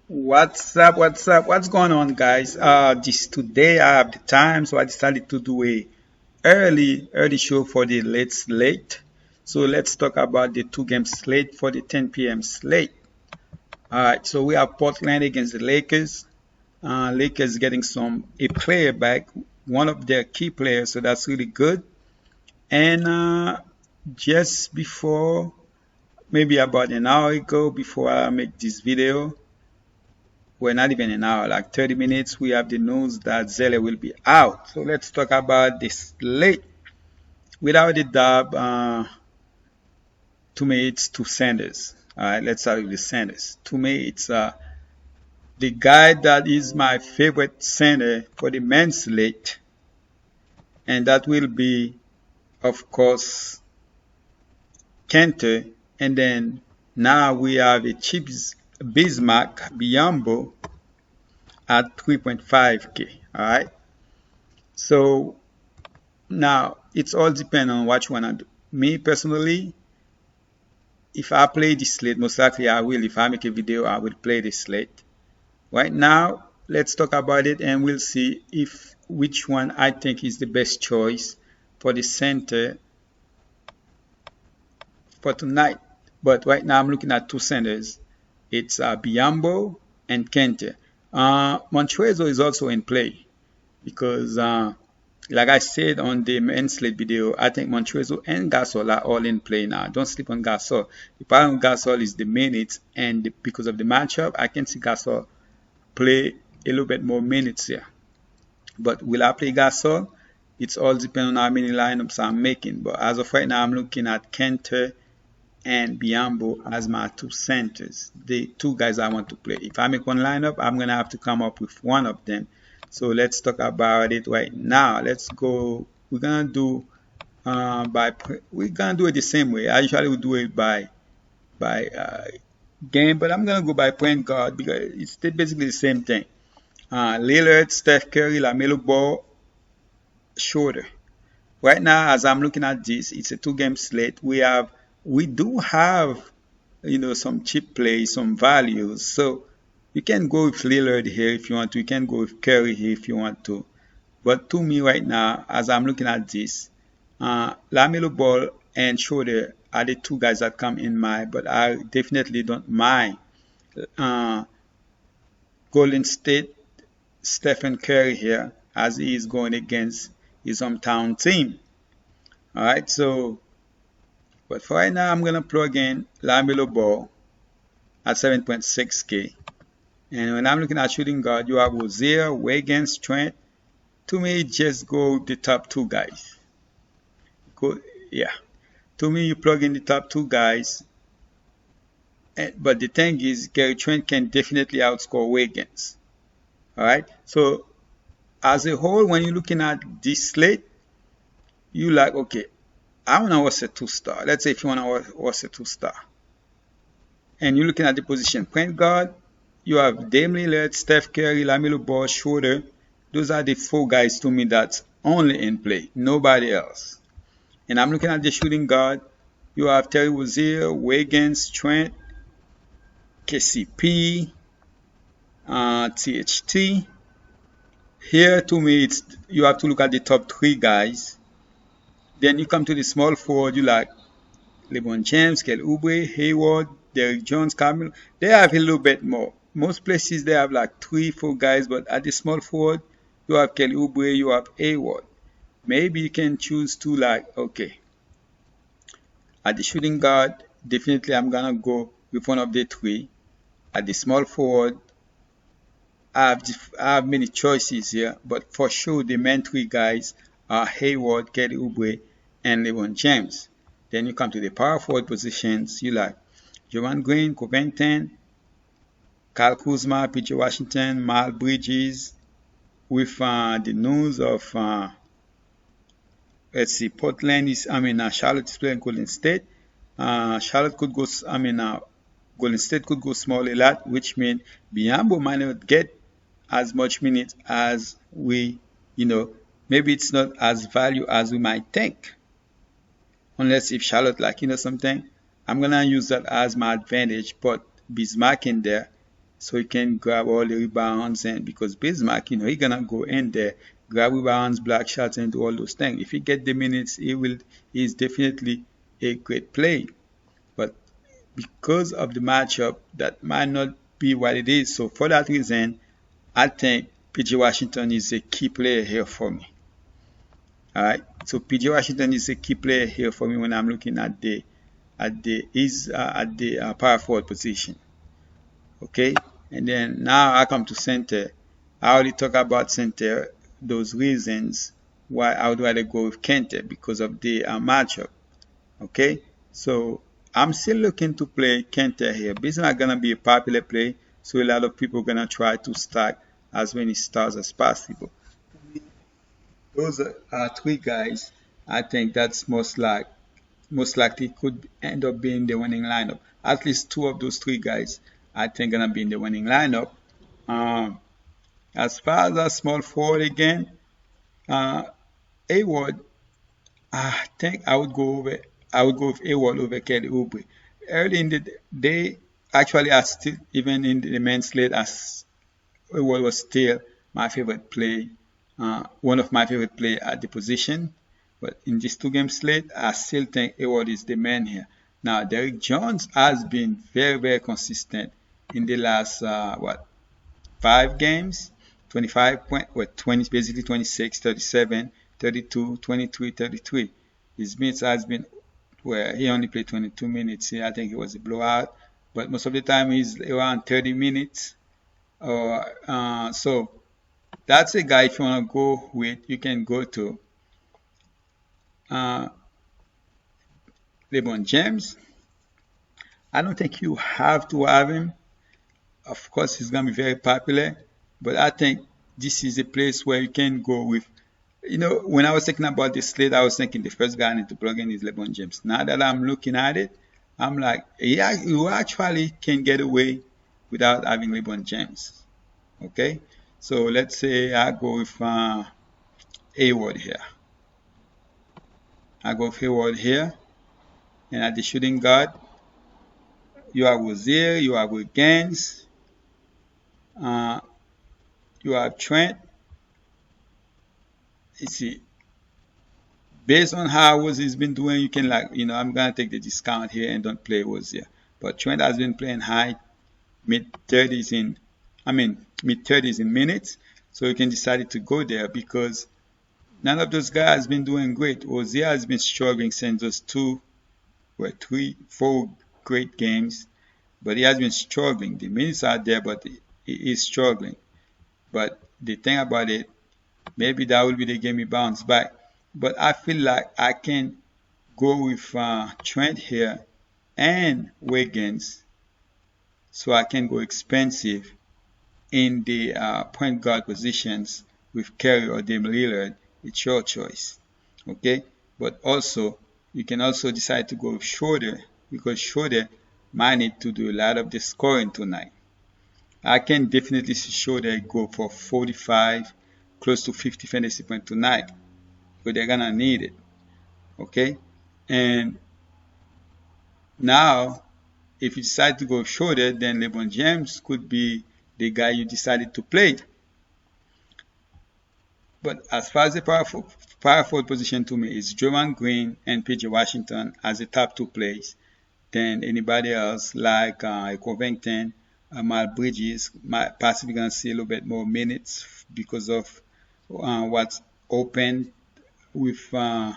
What's up? What's up? What's going on, guys? Just today I have the time, so I decided to do a early show for the late slate. So let's talk about the two-game slate for the 10 p.m. slate. All right, so we have Portland against the Lakers. Lakers getting a player back, one of their key players, so that's really good. And just before, maybe about an hour ago, before I make this video, we're not even an hour, like 30 minutes, we have the news that Zele will be out. So let's talk about this late. Without the dub, to me, it's two Sanders. All right, let's start with the Sanders. To me, it's the guy that is my favorite center for the men's slate, and that will be, of course, Kente. And then now we have a Chips Bismarck Biombo at 3.5K. All right. So now it's all depend on what you wanna do. Me personally, if I play this slate, most likely I will. If I make a video, I will play this slate. Right now, let's talk about it and we'll see if which one I think is the best choice for the center for tonight. But right now I'm looking at two centers. It's Biombo and Kente. Montrezl is also in play because like I said on the men's slate video, I think Montrezl and Gasol are all in play now. Don't sleep on Gasol. The problem with Gasol is the minutes, and because of the matchup, I can see Gasol play a little bit more minutes here. But will I play Gasol? It's all depending on how many lineups I'm making. But as of right now, I'm looking at Kenter and Biombo as my two centers, the two guys I want to play. If I make one lineup, I'm gonna have to come up with one of them. So let's talk about it right now. Let's go. We're gonna do we're gonna do it the same way. I usually would do it by game, but I'm gonna go by point guard because it's basically the same thing. Lillard, Steph Curry, LaMelo Ball, shorter. Right now, as I'm looking at this, it's a two-game slate. We do have some cheap plays, some values. So you can go with Lillard here if you want to. You can go with Curry here if you want to. But to me right now, as I'm looking at this, LaMelo Ball and Schroeder are the two guys that come in mind. But I definitely don't mind Golden State Stephen Curry here as he is going against his hometown team. All right, so but for right now, I'm gonna plug in LaMelo Ball at 7.6K. And when I'm looking at shooting guard, you have Rozier, Wiggins, Trent. To me, just go with the top two guys. Yeah. To me, you plug in the top two guys. But the thing is, Gary Trent can definitely outscore Wiggins. All right. So as a whole, when you're looking at this slate, you like, okay, I want to watch a two-star. Let's say if you want to watch a two-star. And you're looking at the position point guard, you have Dame Lillard, Steph Curry, LaMelo Ball, Schroeder. Those are the four guys to me that's only in play. Nobody else. And I'm looking at the shooting guard. You have Terry Rozier, Wiggins, Trent, KCP, THT. Here to me, you have to look at the top three guys. Then you come to the small forward, you like LeBron James, Kelly Oubre, Hayward, Derrick Jones, Carmelo. They have a little bit more. Most places they have like 3-4 guys, but at the small forward, you have Kelly Oubre, you have Hayward. Maybe you can choose to like, okay, at the shooting guard, definitely I'm gonna go with one of the three. At the small forward, I have many choices here, but for sure the main three guys are Hayward, Kelly Oubre, and LeBron James. Then you come to the power forward positions. You like Javon Green, Covington, Kyle Kuzma, PJ Washington, Miles Bridges. With the news of let's see, Charlotte is playing Golden State. Charlotte could go. Golden State could go small a lot, which means Biombo might not get as much minutes as we, maybe it's not as value as we might think. Unless if Charlotte like, something, I'm going to use that as my advantage, put Bismarck in there. so he can grab all the rebounds. And because Bismarck, he gonna go in there, grab rebounds, block shots, and do all those things. If he get the minutes, he's definitely a great play. But because of the matchup, that might not be what it is. So for that reason, I think PG Washington is a key player here for me. All right. So PG Washington is a key player here for me when I'm looking at the power forward position. Okay. And then now I come to center. I already talked about center. Those reasons why I would rather go with Kente because of the matchup. Okay. So I'm still looking to play Kente here. But it's not gonna be a popular play, so a lot of people are gonna try to stack as many stars as possible. Those are three guys. I think that's most likely could end up being the winning lineup. At least two of those three guys, I think, gonna be in the winning lineup. Um, as far as a small forward again, uh, Award, I think I would go with Award over Kelly Oubre. Early in the day, actually, I still even in the men's slate, Award was still my favorite play, one of my favorite play at the position. But in this two-game slate, I still think Award is the man here. Now, Derrick Jones has been very, very consistent in the last, 5 games, 25 point, 20, basically 26, 37, 32, 23, 33. His minutes has been where he only played 22 minutes here. I think it was a blowout, but most of the time he's around 30 minutes. So that's a guy if you want to go with, you can go to uh, LeBron James. I don't think you have to have him. Of course, he's going to be very popular, but I think this is a place where you can go with. When I was thinking about this slate, I was thinking the first guy I need to plug in is LeBron James. Now that I'm looking at it, I'm like, yeah, you actually can get away without having LeBron James. Okay, so let's say I go with Hayward here. I go with Hayward here, and at the shooting guard, you have Rozier, you have Wiggins, uh, you have Trent. You see, based on how Rozier's been doing, you can I'm gonna take the discount here and don't play Rozier. But Trent has been playing high mid 30s in minutes, so you can decide to go there because none of those guys has been doing great. Rozier has been struggling since those 4 great games, but he has been struggling. The minutes are there, but he is struggling. But the thing about it, maybe that will be the game he bounce back. But I feel like I can go with Trent here and Wiggins, so I can go expensive in the point guard positions with Curry or Dame Lillard. It's your choice, okay? But also, you can also decide to go with Schroeder because Schroeder might need to do a lot of the scoring tonight. I can definitely see Schroeder go for 45, close to 50 fantasy points tonight because they're gonna need it, okay? And now, if you decide to go Schroeder, then LeBron James could be the guy you decided to play. But as far as the power forward position to me is Draymond Green and PJ Washington as the top 2 plays. Then anybody else like Covington, Mal Bridges might possibly gonna see a little bit more minutes because of what's open with the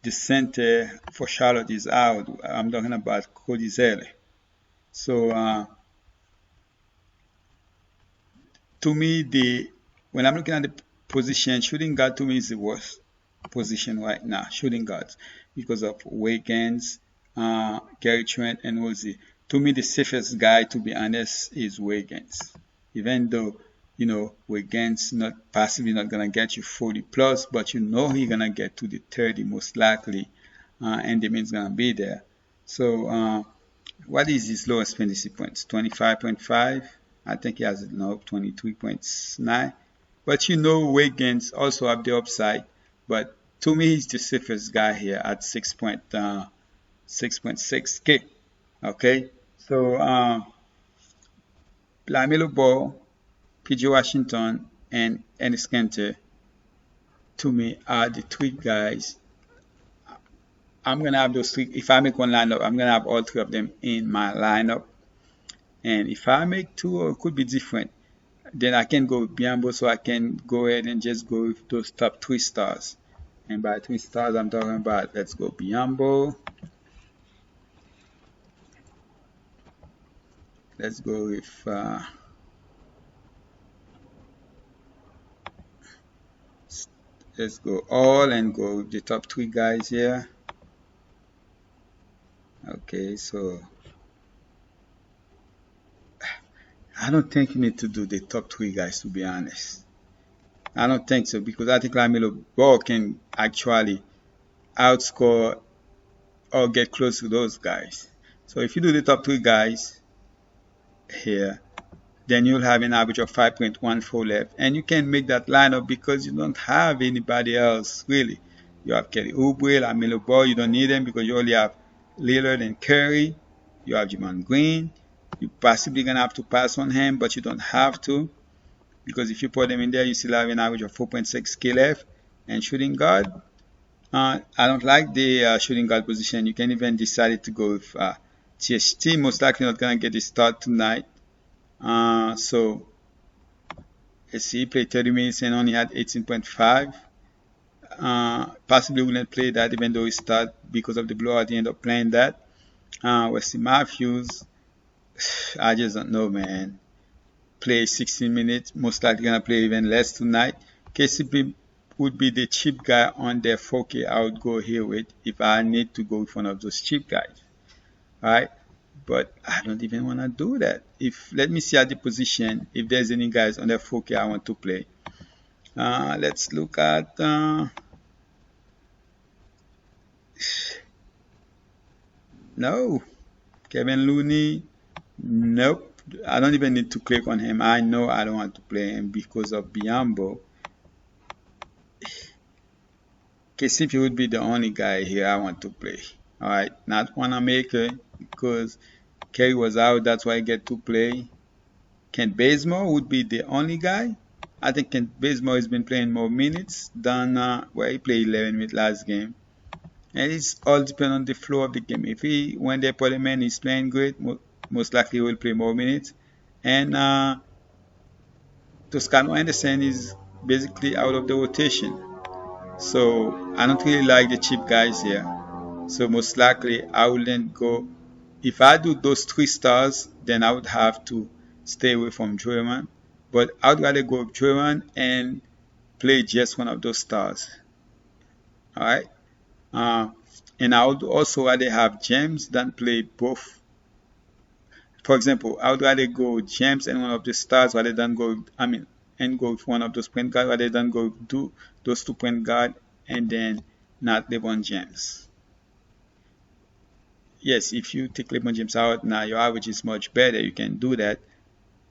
center for Charlotte is out. I'm talking about Cody Zeller. So to me, when I'm looking at the position, shooting guard to me is the worst position right now, shooting guards, because of Wiggins, Gary Trent, and Rosie. To me, the safest guy, to be honest, is Wiggins. Even though, Wiggins possibly not gonna get you 40 plus, but he's gonna get to the 30 most likely, and the min's gonna be there. So, what is his lowest fantasy points? 25.5. I think he has it now 23.9. But Wiggins also have the upside. But to me, he's the safest guy here at 6.6K. Okay, so LaMelo Ball, PJ Washington, and Ennis Kanter, to me, are the three guys. I'm gonna have those three. If I make one lineup, I'm gonna have all three of them in my lineup. And if I make two, or it could be different, then I can go with Biombo, so I can go ahead and just go with those top 3 stars. And by 3 stars, I'm talking about, let's go Biombo. Let's go with let's go all and go with the top 3 guys here. Okay, so I don't think you need to do the top 3 guys, to be honest. I don't think so, because I think LaMelo Ball can actually outscore or get close to those guys. So if you do the top 3 guys here, then you'll have an average of 5.14 left. And you can make that lineup because you don't have anybody else, really. You have Kelly Oubre, LaMelo Ball, you don't need them because you only have Lillard and Curry. You have Draymond Green. You're possibly going to have to pass on him, but you don't have to, because if you put them in there, you still have an average of 4.6 K left. And shooting guard, I don't like the shooting guard position. You can even decide to go with THT. Most likely not going to get the start tonight. So let's see, he played 30 minutes and only had 18.5. Possibly wouldn't play that even though he started because of the blowout. He ended up playing that. Wesley Matthews, I just don't know, man. Play 16 minutes, most likely gonna play even less tonight. KCP would be the cheap guy on their 4K I would go here with if I need to go with one of those cheap guys. Alright, but I don't even want to do that. Let me see at the position if there's any guys on their 4K I want to play. Let's look at no, Kevin Looney. Nope. I don't even need to click on him. I know I don't want to play him because of Biombo. KCP would be the only guy here I want to play. Alright, not Wanamaker because Kerry was out, that's why I get to play. Kent Bazemore would be the only guy. I think Kent Bazemore has been playing more minutes than where he played 11 minutes last game. And it's all depends on the flow of the game. If when they put him in, he's playing great, most likely he will play more minutes. And Toscano Anderson is basically out of the rotation. So I don't really like the cheap guys here. So most likely I wouldn't go. If I do those 3 stars, then I would have to stay away from Draymond. But I'd rather go with Draymond and play just one of those stars. Alright? And I would also rather have James than play both. For example, I would rather go with James and one of the stars rather than go, and go with one of those point guards rather than go do those 2 point guard and then not LeBron James. Yes, if you take LeBron James out, now your average is much better. You can do that.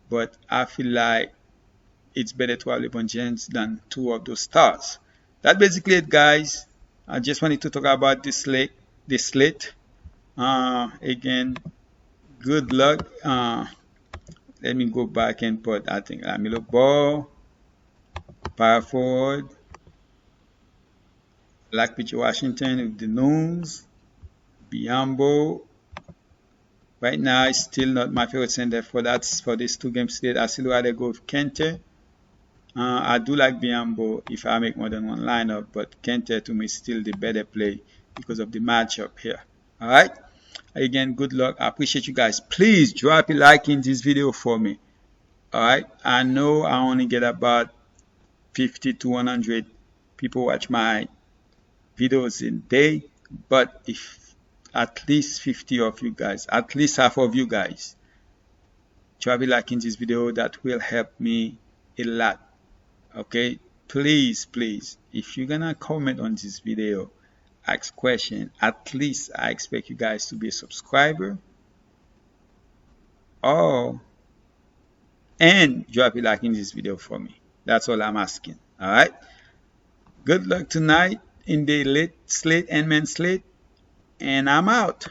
But I feel like it's better to have LeBron James than 2 of those stars. That's basically it, guys. I just wanted to talk about this slate. Again, good luck. Let me go back and put, I think, LaMelo Ball, power forward, like PJ Washington with the Noons, Biombo. Right now, it's still not my favorite center for this 2-game slate. I still rather go with Kente. I do like Biombo if I make more than one lineup, but Kente to me is still the better play because of the matchup here. Alright? Again, good luck. I appreciate you guys. Please drop a like in this video for me. Alright? I know I only get about 50 to 100 people watch my videos in a day, but if at least 50 of you guys, at least half of you guys, drop a like in this video, that will help me a lot. Okay, please, if you're gonna comment on this video, ask question, at least I expect you guys to be a subscriber and drop a like in this video for me. That's all I'm asking. Alright, good luck tonight in the late slate and man slate, and I'm out.